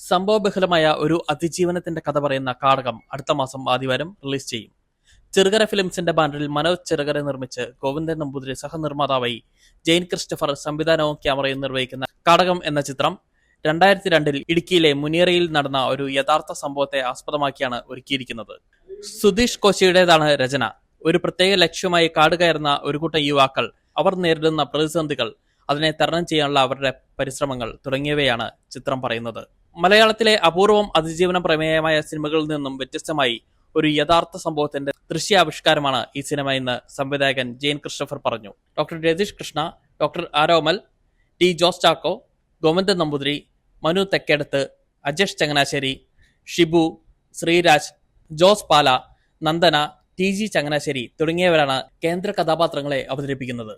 സംഭവബഹുലമായ ഒരു അതിജീവനത്തിന്റെ കഥ പറയുന്ന കാടകം അടുത്ത മാസം ആദിവാരം റിലീസ് ചെയ്യും. ചെറുകര ഫിലിംസിന്റെ ബാനറിൽ മനോജ് ചെറുകര നിർമ്മിച്ച് ഗോവിന്ദൻ നമ്പൂതിരി സഹനിർമ്മാതാവായി ജെയിൻ ക്രിസ്റ്റഫർ സംവിധാനവും ക്യാമറയും നിർവഹിക്കുന്ന കാടകം എന്ന ചിത്രം 2002 ഇടുക്കിയിലെ മുനിയറയിൽ നടന്ന ഒരു യഥാർത്ഥ സംഭവത്തെ ആസ്പദമാക്കിയാണ് ഒരുക്കിയിരിക്കുന്നത്. സുധീഷ് കോശിയുടേതാണ് രചന. ഒരു പ്രത്യേക ലക്ഷ്യമായി കാട് കയറുന്ന ഒരു കൂട്ടം യുവാക്കൾ, അവർ നേരിടുന്ന പ്രതിസന്ധികൾ, അതിനെ തരണം ചെയ്യാനുള്ള അവരുടെ പരിശ്രമങ്ങൾ തുടങ്ങിയവയാണ് ചിത്രം പറയുന്നത്. മലയാളത്തിലെ അപൂർവം അതിജീവന പ്രമേയമായ സിനിമകളിൽ നിന്നും വ്യത്യസ്തമായി ഒരു യഥാർത്ഥ സംഭവത്തിന്റെ ദൃശ്യാവിഷ്കാരമാണ് ഈ സിനിമ എന്ന് സംവിധായകൻ ജെയിൻ ക്രിസ്റ്റഫർ പറഞ്ഞു. ഡോക്ടർ രതീഷ് കൃഷ്ണ, ഡോക്ടർ ആരോമൽ, ടി ജോസ് ചാക്കോ, ഗോവിന്ദൻ നമ്പൂതിരി, മനു തെക്കേടത്ത്, അജേഷ് ചങ്ങനാശ്ശേരി, ഷിബു, ശ്രീരാജ്, ജോസ് പാല, നന്ദന, ടി ജി ചങ്ങനാശ്ശേരി തുടങ്ങിയവരാണ് കേന്ദ്ര കഥാപാത്രങ്ങളെ അവതരിപ്പിക്കുന്നത്.